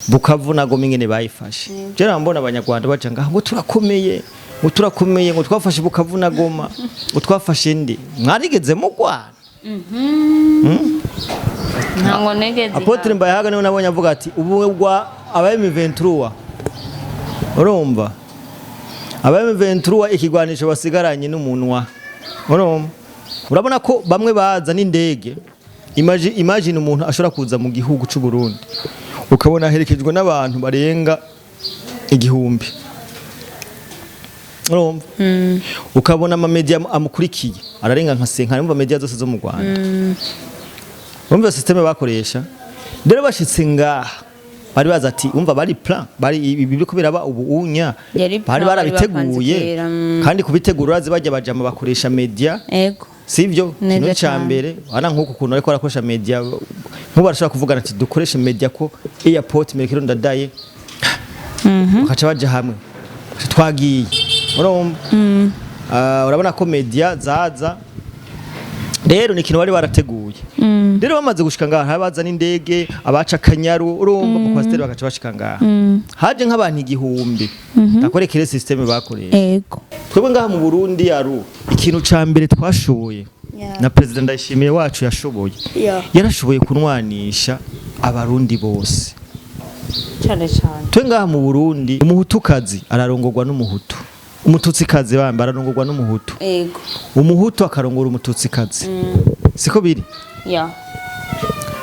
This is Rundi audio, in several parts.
Bukavu nagoma ingene bayifashe je nambona abanyarwanda baca ngaho ngo turakomeye ngo twafashe Bukavu nagoma ngo twafashe ndi mwarigeze mu Rwanda ntango negeze Apotre Mbayahaga niwe nabonye avuga ati ubu gwa M23 urumva M23 ikigwanisho basigaranye n'umunwa urumva urabona ko bamwe baza n'indege imagine umuntu ashobora kuza mu gihugu cy'u Burundi ukabona herekejwe n'abantu barenga igihumbi urumva ukabona ama media amukurikiye ararenga nka 5 numva media zose zo mu Rwanda urumva systeme bakoresha rero bashitse ngaha bari baza ati umva bari plan bari ibi kubera ba ubunya bari barabiteguye kandi kubitegura urazi bajya bajama bakoresha media ego sivyo kino cyambere ana nkuko kuntu ariko arakoresha media nkuba arashaka kuvugana ati dukoreshe media ko airport merekero ndadaye bakaca baje hamwe twagiye urabona ko media zaza rero ni kintu bari barateguye rero bamaze gushika ngaha baza n'indege abaca kanyaru urumva mu kwasteri bakaca bashika ngaha haje nk'abantu igihumbi nakorekere systeme bakoresha ego twebwe ngaha mu Burundi aru ikintu ca mbere twashoboye na president Ndayishimiye wacu yashoboye yarashoboye kunwanisha abarundi bose cyane twe ngaha mu Burundi umuhutukazi ararongorwa n'umuhutu umututsikazi bamba ararongorwa n'umuhutu ego umuhutu akarongora umututsikazi siko biri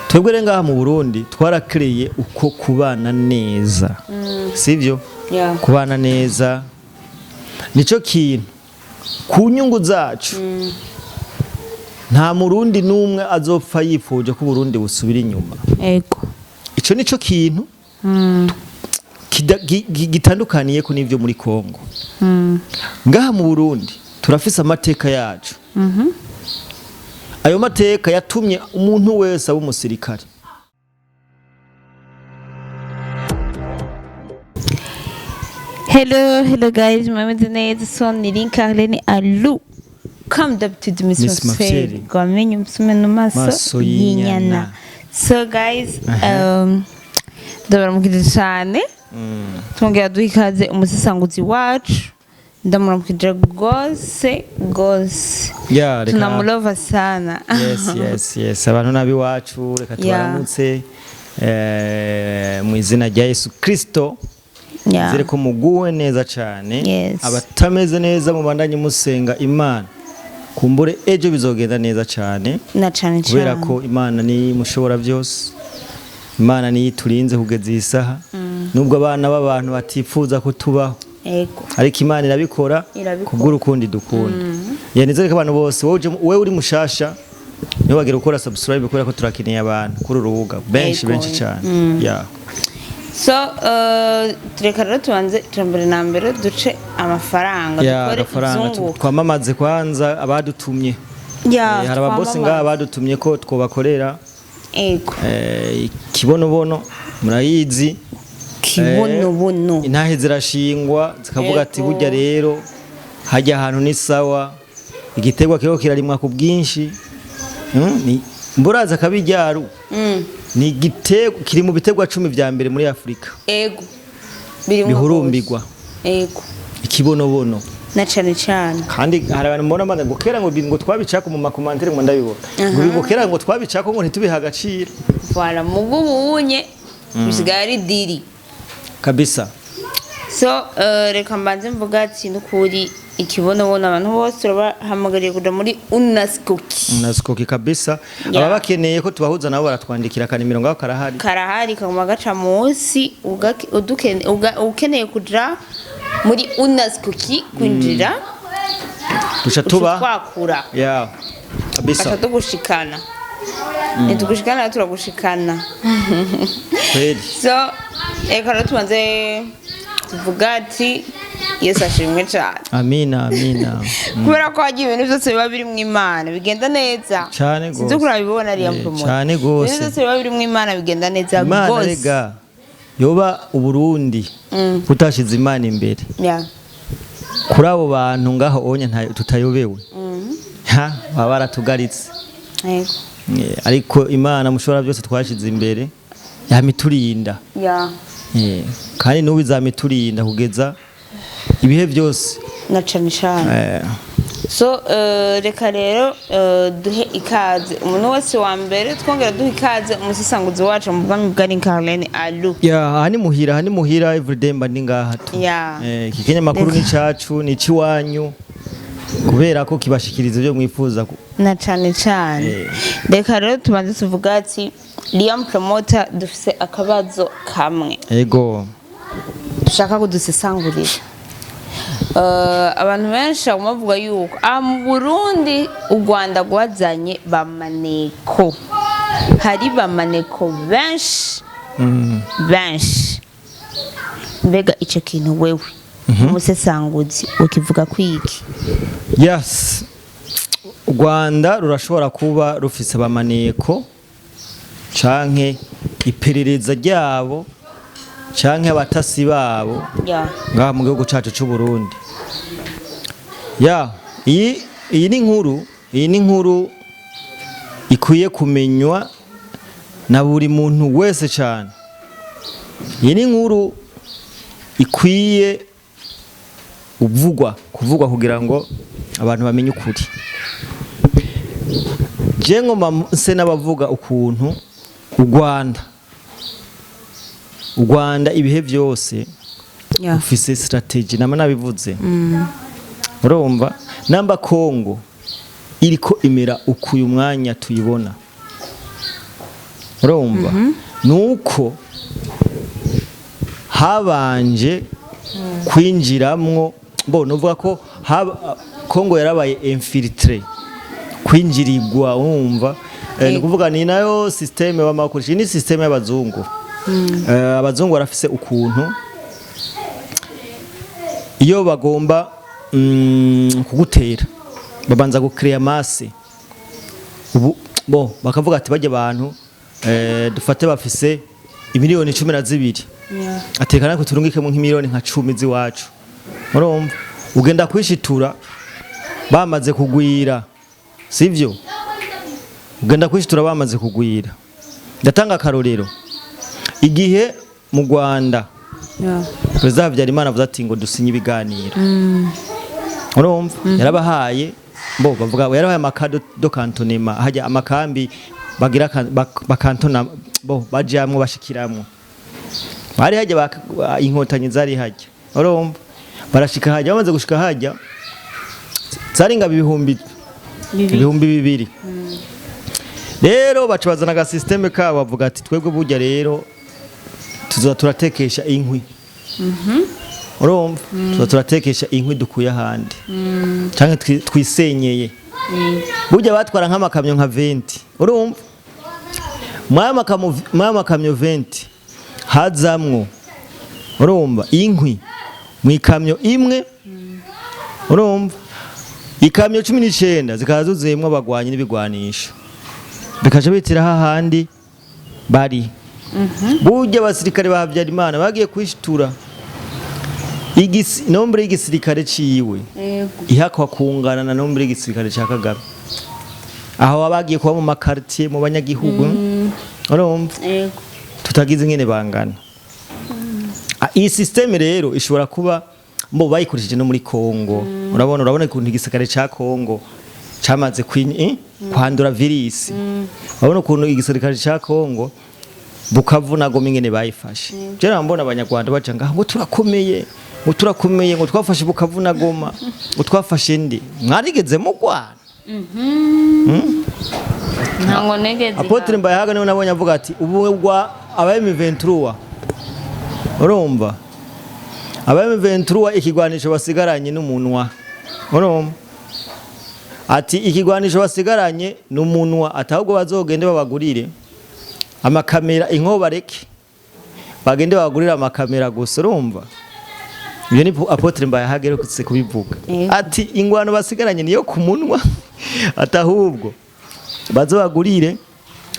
twebwe ngaha mu Burundi twarakreye uko kubana neza sivyo kubana neza nico kintu ku nyungu zacu nta murundi numwe azopfa yifuje ko Burundi busubira inyuma ego ico nico kintu gitandukaniye ko n'ivyo muri Kongo ngaha mu Burundi turafise amateka yacu ayo mateka yatumye umuntu wese aba umusirikare Hello guys, mwameze neza so ni Linkarlene Alu. Come up to the Miss Mafseri. Gwamenye msume no maso yinyana. So guys, ndabaramukije cyane. Twongera duhikaze umusisanguzi wacu. Ndamuramukije gose. Tunamulova sana. Yes. Abantu nabi wacu reka tubaramutse mu izina rya Yesu Kristo. Zere ko muguwe neza cyane abatameze neza mu bandanye musenga Imana kumbure ejo bizogenda neza cyane na cyane kubera ko Imana ni mushobora byose Imana ni turinze kugeza isaha nubwo abana b'abantu batifuza ko tubaho ariko Imana irabikora kubw'urukundi dukunda yanizere ko abantu bose wowe uri mushasha niwe wagira gukora subscribe kubera ko turakeneye abantu kuri urubuga benshi cyane So tureka rero tubanze turambere na mbere duce amafaranga dukore izunguka twamamaze kwanza abadutumye hari ababosi ngaha badutumye ko twobakorera kibonobono murayizi kibonobono intahe zirashingwa zikavuga ati burya rero hajya ahantu ni sawa igiterwa kiro kirarimwa ku bwinshi mburaza kabijyaru ni igitego kiri mu bitegwa 10 vya mbere muri Afrika ego bihurumbirwa ikibonobono na cyane kandi hari abantu mbona maze gukera ngo twabicako mu makomantere ngo ndabibona ngo gukera ngo twabicako ngo ntitubiha agaciro voilà mugubunye bisigari diri kabisa so reka mbanze mvuga ati n'ukuri ikibonobono abantu bose bahamagariye kuja muri unaskoki kabisa aba bakeneye ko tubahuza nabo baratwandikira kanimiro ngaho karahari kaguma gaca munsi ukeneye kuja muri unaskoki kwinjira duca tuba twakura kabisa tugushikana nitugushikana turagushikana so reka tubanze tuvuga ati Yesu ashimwe cyane amina kubera ko hagiye ibintu byose biba biri mu Imana bigenda neza cyane gose sinzi kurabibona ari ampromo cyane gose ibintu byose biba biri mu Imana bigenda neza gose rega yoba uburundi kutashize Imana imbere kuri abo bantu ngaho onye tutayobewe baba baratugaritse ariko Imana mushobora byose twashize imbere yamiturinda kandi n'ubu izamiturinda kugeza ibihe byose na cane cane. So reka rero duhe ikaze umuntu wese wa mbere twongera duhe ikaze umusesanguzi wacu mu bwami bwa Carlene Alu. hani muhira everyday mba ndi ngaha tu. Iki kinyamakuru ni cacu ni ciwanyu kubera ko kibashikiriza byo mwifuza na cane cane. Reka rero tubanze tuvuga ati Liam Promoter dufise akabazo kamwe. Ego. Dushaka kudusesangurira. Abantu benshi bavuga yuko mu Burundi u Rwanda rwazanye bamaneko, hari bamaneko benshi benshi. Mbega ico kintu wewe umusesanguzi ukivuga kwiki? Yes, u Rwanda rurashobora kuba rufise bamaneko canke iperereza ryabo canke abatasi babo ngaha mu gihugu cacu c'u Burundi. Iyi ni inkuru ikwiye kumenywa na buri muntu wese cyane. Iyi ni inkuru ikwiye kuvugwa kugira ngo abantu bamenye ukuri. Je ngoma se n'abavuga ukuntu u Rwanda ibihe byose ufise strategy nama nabivuze. Urumva namba Kongo iriko imera ukuyu mwanya tuyibona. Urumva nuko habanje kwinjiramwo novuga ko Kongo yarabaye infiltré kwinjirigwa. Urumva ni kuvuga ni nayo systeme w'amakoresha ni systeme y'abazungu. Abazungu barafise ukuntu iyo bagomba kugutera babanza gucreate masse bakavuga ati bajye abantu dufate bafise imiliyoni 12 atekana ko turungikemo nk'imiliyoni nka 10 ziwacu. Urumva ugenda kwishitura bamaze kugwira, sivyo? Ugenda kwishitura bamaze kugwira. Ndatanga akarorero igihe mu Rwanda Perezida Habyarimana avuze ati ngo dusinye ibiganiro. Urumva yarabahaye bavuga yarabahaye amakado do cantonema hajya amakambi bagira bakantona bajamwe bashikiramwe. Bari hajya inkotanyi zari hajya. Urumva barashika hajya bamaze gushika hajya zaringa ibihumbi 200. Rero bacubazana ga systeme ka bavuga ati twebwe burya rero tuzoza turatekesha inkwi. Urumva tuzoza turatekesha inkwi dukuye ahandi canke twisenyeye. Burya batwara nk'amakamyo nka 20. Urumva mwaya makamyo 20 hazamwo urumva inkwi mwikamyo imwe. Urumva ikamyo 19 zikazuzuyemwe abagwanyi n'ibigwanisho bikaje bitira hahandi bari. Burya abasirikare ba Habyarimana bagiye kwishitura nombre y'igisirikare ciwe ihakwa kungana na nombre y'igisirikare ca Kagame. Aho abagiye kuba mu makartier mu banyagihugu. Urumva tutagize ingene bangana. Iyi systeme rero ishobora kuba bayikoresheje no muri Kongo. Urabona ukuntu igisirikare ca Kongo cyamaze kwandura virus. Urabona ukuntu igisirikare ca Kongo Bukavu Goma ingene bayifashe. Je mbona abanyarwanda baca ngaho ngo turakomeye ngo twafashe Bukavu na Goma ngo twafashe ndi mwarigeze mu Rwanda. Ntango negeze. Apotre Mbayahaga niwe nabonye avuga ati ubugwa M23. Urumva M23 ikigwanisho basigaranye n'umunwa. Urumva ati ikigwanisho basigaranye n'umunwa atahubwo bazogende babagurire amakamera inko bareke bagende bagurira amakamera gusa. Urumva iyo ni Apotre Mbayahaga rero kutse kubivuga ati ingwano basigaranye niyo ku munwa atahubwo bazobagurire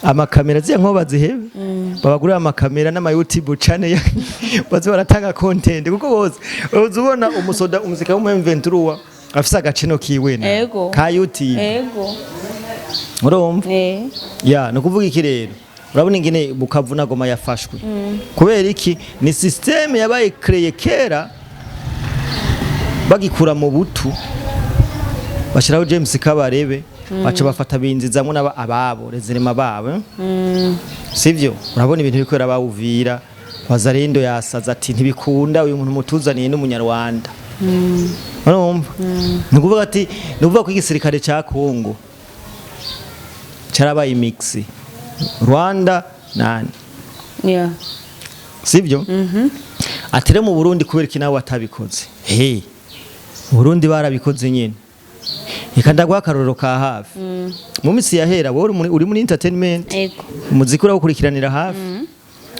amakamera ziya nko bazihebe babagurira amakamera n'ama YouTube channel bazo baratanga content kuko bose uzubona umusoda umusika wo M23 afisa agacino kiwe ka YouTube. Urumva no kuvuga iki rero urabona ingene Bukavu na Goma yafashwe kubera iki ni systeme yabaye créé kera bagikura mu butu bashiraho James Kabarebe baca bafata binzizamwe ababo rezerema babo sivyo urabona ibintu bikwera bawuvira Wazalendo yasaza ati ntibikunda uyu muntu mutuzaniye n'umunyarwanda urumva nukuvuga ati nukuvuga ko igisirikare ca Kongo carabaye mix Rwanda nani sivyo atire mu Burundi kubera iki nawe watabikoze Burundi barabikoze nyene ikandagwa akarorero ka hafi mu misi yahera wowe uri muri entertainment umuziki urawukurikiranira hafi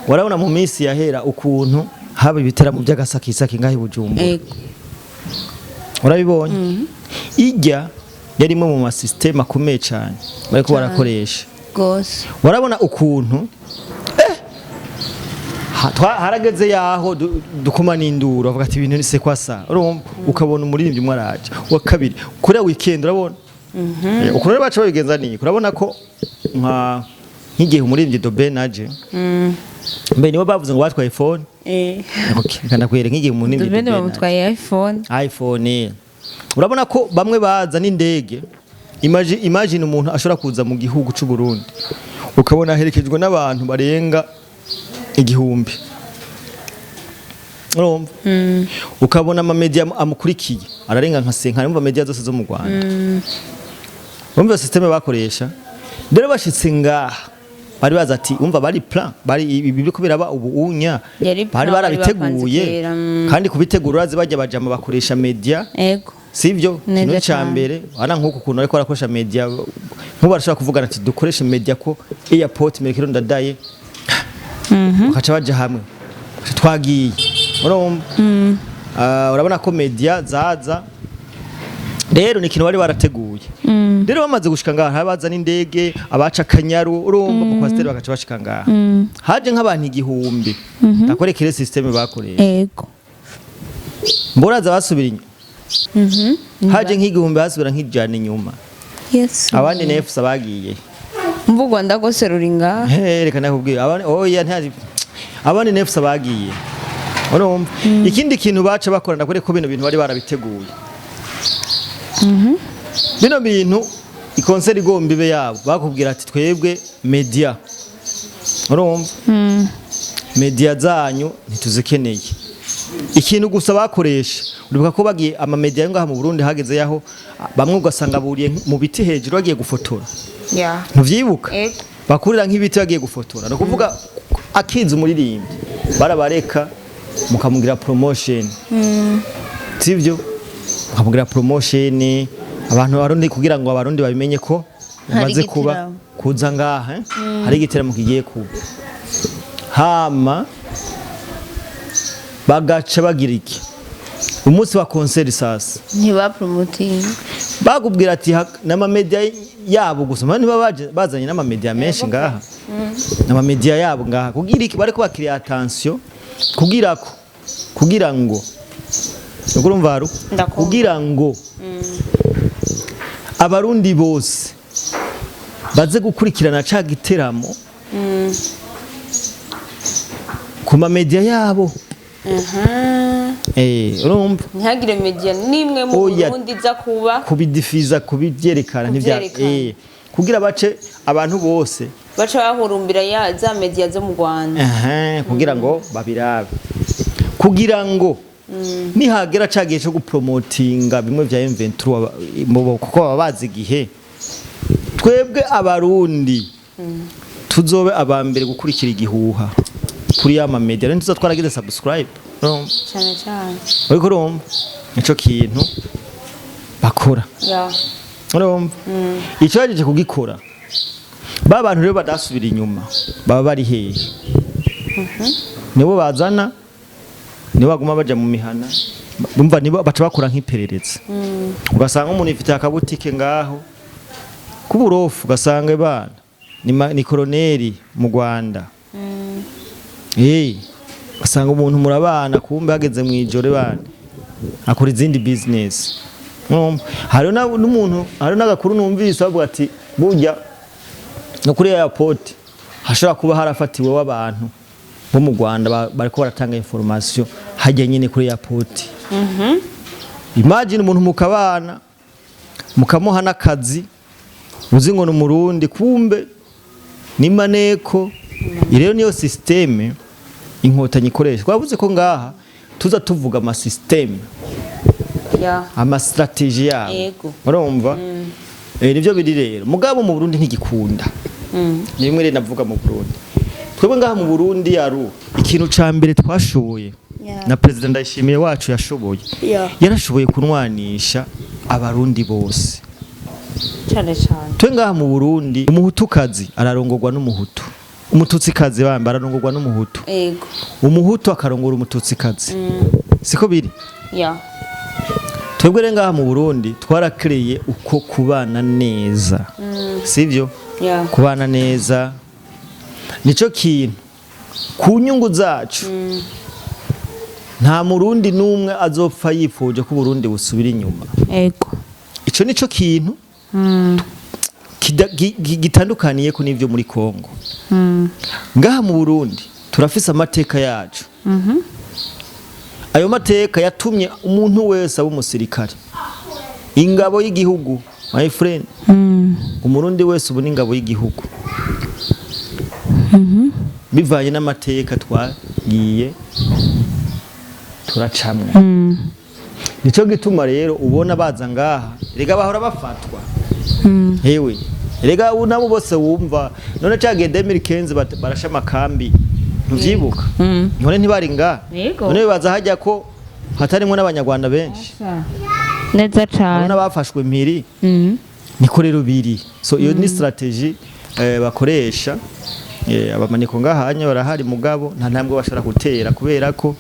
warabona mu misi yahera ukuntu haba ibiteramo by'agasakisaki ngahe Bujumbura urabibonye ijya yarimo mu masysteme akomeye cyane bariko barakoresha gose warabona ukuntu harageze yaho dukoma n'induro avuga ati ibintu nise kwasa urumva ukabona umuririmbyi mwaraje wa kabiri kuri weekend urabona ukuntu baca babigenza ni urabona ko nk'igihe umuririmbyi Dobenaje mbe nibo bavuze ngo batwaye iPhone okay kandi kwere nk'igihe umuririmbyi Dobenaje bamutwaye iPhone urabona ko bamwe baza n'indege imagine umuntu ashobora kuza mu gihugu cy'u Burundi ukabona herekejwe n'abantu barenga igihumbi urumva ukabona ama media amukurikiye ararenga nka 5 numva media zose zo mu Rwanda umva systeme bakoresha rero bashitse ngaha bari baza ati umva bari plan bari ibi kubera ba ubunya bari barabiteguye kandi kubitegura urazi bajya bajama bakoresha media sivyo kino cyambere ana nkuko kuntu ariko arakoresha media nkuko barashaka kuvugana ati dukoreshe media ko airport Merekero ndadaye bakaca baje hamwe twagiye urabona ko media zaza rero ni kintu bari barateguye rero bamaze gushika ngaha baza n'indege abaca Kanyaru urumva mu kwasteri bakaca bashika ngaha haje nk'abantu igihumbi akorekere systeme bakoresha mboraza basubira inyuma haje nk'igihumbi basubira nk'ijana inyuma abandi nefsa bagiye mvugo ndagoserura inga reka nakubwiye abandi nefsa bagiye urumva ikindi kintu baca bakora ndakore ko bino bintu bari barabiteguye bino bintu ikonseri igomba ibe yabo bakubwira ati twebwe media urumva media zanyu ntituzikeneye ikintu gusa bakoresha uribuka ko bagiye ama media ngaha mu Burundi hageze yaho bamwe ugasanga buriye mu biti hejuru bagiye gufotora ntuvyibuka bakurira nk'ibiti bagiye gufotora no kuvuga akinze umuririmbyi barabareka mukamugira promotion sivyo mukamugira promotion abantu barundi kugira ngo abarundi babimenye ko umaze kuba kuza ngaha hari igiteramo kigiye kuba hama bagaca bagira iki umunsi wa concert sasa ntiba promoting bagubwira ati n'ama media yabo gusa mani bazanye n'ama media menshi ngaha n'ama media yabo ngaha kugira iki bariko bakiriya attention kugira ngo ukurumva kugira ngo abarundi bose baze gukurikirana ca giteramo ku ma media yabo urumva ntihagire media nimwe mu Burundi za kuba kubidifiza kubivyerekana ntivya kugira bace abantu bose baca bahurumbira za media zo mu Rwanda kugira ngo babirabe kugira ngo nihagera cagiye cyo gupromotinga bimwe vya M23 kuko babazi gihe twebwe abarundi tuzobe abambere gukurikira igihuha kuri ya media rero twaragize subscribe cyane ariko urumva nico kintu bakora urumva icyo yaje kugikora ba bantu rero badasubira inyuma baba bari hehe nibo bazana nibo baguma baja mu mihana bumva nibo baca bakora nk'iperereza ugasanga umuntu ifite akabutike ngaho kuburofu ugasanga bana ni koloneli mu Rwanda basanga umuntu murabana kumbe hageze mu ijoro bana akora izindi business hari n'umuntu hari n'agakuru numvise bavuga ati burya no kuri airport hashobora kuba harafatiwe w'abantu bo mu Rwanda bariko baratanga information hajya nyine kuri airport. Imagine umuntu mukabana mukamuha n'akazi uzi ngo n'umurundi kumbe ni maneko. Rero niyo systeme inkotanyi ikoresha. Twavuze ko ngaha tuza tuvuga ama systeme ama strategy yabo urumva. Nivyo biri rero mugabo mu Burundi ntigikunda. Nimwe rero navuga mu Burundi twebwe ngaha mu Burundi yaru ikintu ca mbere twashoboye na president Ndayishimiye wacu yashoboye yarashoboye kunwanisha abarundi bose cyane cyane. Twe ngaha mu Burundi umuhutukazi ararongorwa n'umuhutu, umututsikazi bamba ararongorwa n'umuhutu, umuhutu akarongora umututsikazi. Siko biri? Twebwe ngaha mu Burundi twarakreye uko kubana neza. Sivyo? Kubana neza nico kintu ku nyungu zacu. Nta murundi numwe azopfa yifuje ko Burundi busubira inyuma. Ico nico kintu gitandukaniye ko n'ivyo muri Kongo. Ngaha mu Burundi turafise amateka yacu. Ayo mateka yatumye umuntu wese aba umusirikare, ingabo y'igihugu. My friend, umurundi wese ubu n'ingabo y'igihugu. Bivanye n'amateka twagiye turacamwe. Nico gituma rero ubona baza ngaha rega bahora bafatwa. Hewe rega nabo bose wumva none cyagiye 2015 barasha makambi ntuvyibuka. None ntibari ngaha none baza hajya ko hatarimwe n'abanyarwanda benshi neza cyane n'abafashwe mpiri. Niko rero biri. So iyo ni strategy bakoresha. Abamaniko ngahanya barahari mugabo nta ntambwe bashobora gutera kubera ko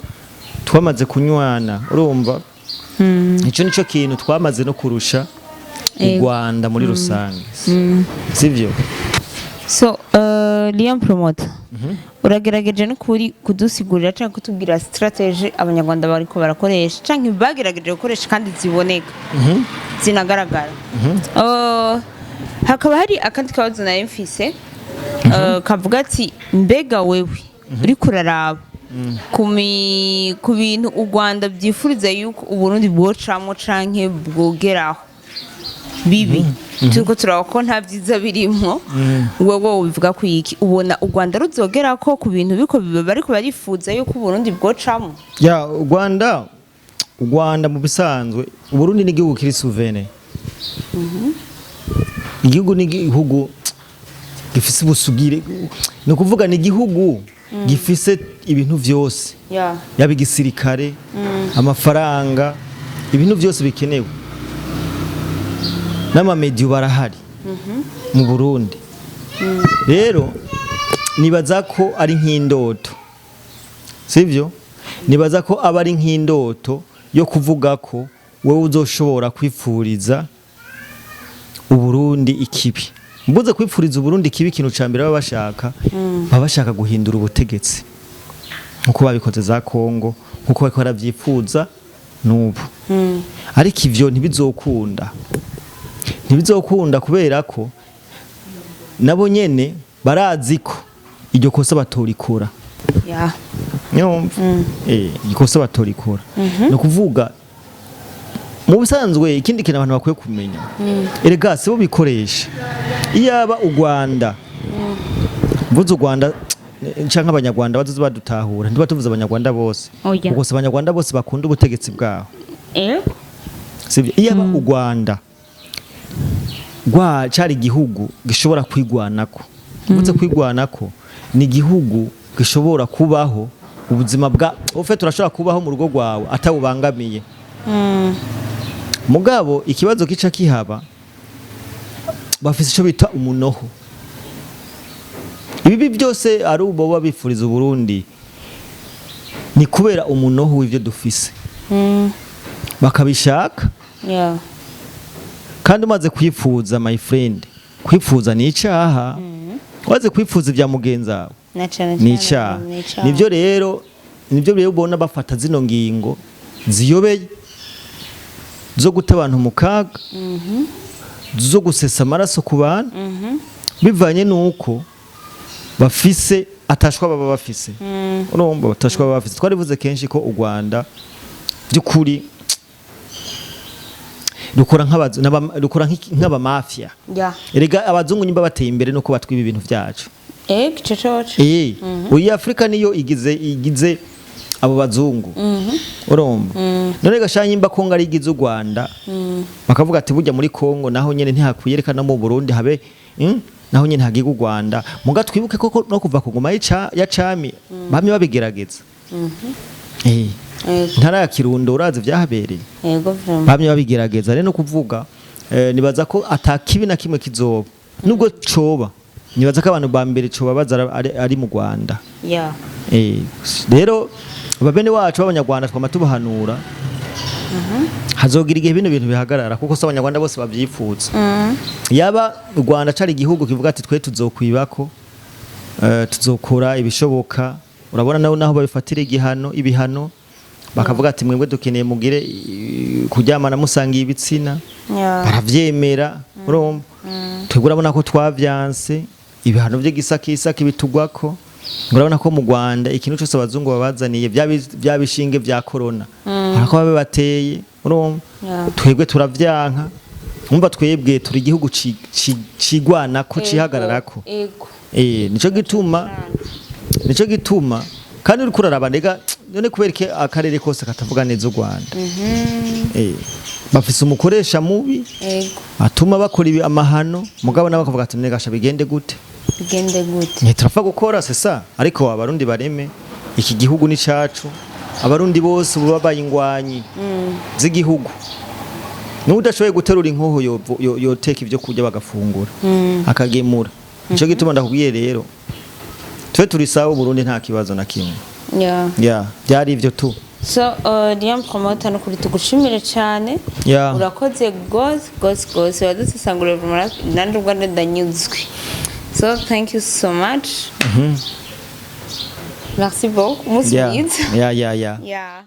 twamaze kunywana urumva. Ico nico kintu twamaze no kurusha u Rwanda muri rusange. Sivyo? So Liam Promoter uragerageje no kuri kudusigurira cyangwa kutubwira strategy abanyarwanda bariko barakoresha cyangwa bagerageje gukoresha kandi ziboneka zinagaragara. Hakaba hari akandi kabazo na mfise kavuga ati mbega wewe uri kuraraba ku bintu u Rwanda byifuriza yuko u Burundi bwocamo canke bwogeraho bibi turiko turako nta byiza birimo. Wewe ubivuga ku iki ubona u Rwanda ruzogera ko ku bintu biko bariko barifuza yuko u Burundi bwocamo? U Rwanda mu bisanzwe u Burundi ni igihugu kiri souverain. Igihugu ni igihugu gifise ubusugire, no kuvuga ni igihugu gifise ibintu vyose. Yaba igisirikare, amafaranga, ibintu vyose bikenewe. N'amamedio barahari mu Burundi. Rero nibaza ko ari nk'indoto. Sivyo? Nibaza ko aba ari nk'indoto yo kuvuga ko wewe uzoshobora kwifuriza u Burundi ikibi. Mbuze kwifuriza u Burundi ikibi kintu cambere baba bashaka guhindura ubutegetsi. Nkuko babikoze za Kongo, nkuko bariko baravyifuza n'ubu. Ariko ivyo ntibizokunda. Ntibizokunda kubera ko nabo nyene barazi ko iryo kosa batorikora. Ikosa batorikora. No kuvuga mu bisanzwe ikindi kintu abantu bakwiye kumenya. Erega se bo bikoresha. Iyaba u Rwanda mvuze u Rwanda canke abanyarwanda bazoze badutahura ndiba tuvuze abanyarwanda bose. Ubwo se abanyarwanda bose bakunda ubutegetsi bwaho. Sivyo? Iyaba u Rwanda cari igihugu gishobora kwigwanako. Mvuze kwigwanako ni igihugu gishobora kubaho ubuzima bwa ufite urashobora kubaho mu rugo rwawe atawubangamiye. Mugabo ikibazo kica kihaba bafise ico bita umunoho. Ibi byose ari ubo babifuriza u Burundi ni kubera umunoho w'ivyo dufise. Bakabishaka. Kandi umaze kwifuza my friend, kwifuza ni icaha. Waze kwifuza ibya mugenzawe ni icaha. Nivyo rero ubona bafata zino ngingo ziyobeye zo guta abantu mu kaga, zo gusesa amaraso ku bantu bivanye nuko bafise atashwa baba bafise urumva batashwa baba bafise twarivuze kenshi ko u Rwanda by'ukuri rukora nk'aba mafia erega abazungu nyimba bateye imbere nuko batwiba ibintu byacu uyi Afrika niyo igize abo bazungu urumva none gashanye imba Kongo ari igize u Rwanda bakavuga ati burya muri Kongo naho nyene ntihakwiyerekana mu Burundi habe naho nyene hagiye u Rwanda muga twibuke koko no kuva ku ngoma ya cami bamye babigerageza ntara ya Kirundo urazi vyahabereye bamye babigerageza rero no kuvuga nibaza ko atakibi na kimwe kizoba nubwo coba nibaza ko abantu ba mbere coba baza ari mu Rwanda rero babene wacu b'abanyarwanda twama tubahanura hazogira igihe bino bintu bihagarara kuko so abanyarwanda bose bavyipfuza yaba u Rwanda cari igihugu kivuga ati twe tuzokwibako tuzokora ibishoboka urabona naho babifatira ibihano bakavuga ati mwebwe dukeneye mugire kuryamana musangiye ibitsina baravyemera urumva twebwe urabona ko twavyanse ibihano byo gisakisaki bitugwako urabona ko mu Rwanda ikintu cyose abazungu babazaniye byabishinge bya corona ariko babe bateye urumva twebwe turavyanka umva twebwe turi igihugu cigwana ko cihagararako nico gituma kandi uri kuraraba ndega none kubereke akarere kose katavuga neza u Rwanda bafise umukoresha mubi atuma bakora amahano mugabo nabo bakavuga ati negasha bigende gute turapfa gukora sesa ariko abarundi bareme iki gihugu ni cacu abarundi bose babaye ingwanyi z'igihugu n'udashoboye guterura inkoho yoteka ivyo kurya bagafungura akagemura nico gituma ndakubwiye rero twe turi sawa Burundi nta kibazo na kimwe byari ivyo tu so Liam Promoter no kuri tugushimire cyane urakoze gose wadusesangurira vraiment nandi Rwanda ndanyuzwe so thank you so much merci beaucoup. Yeah.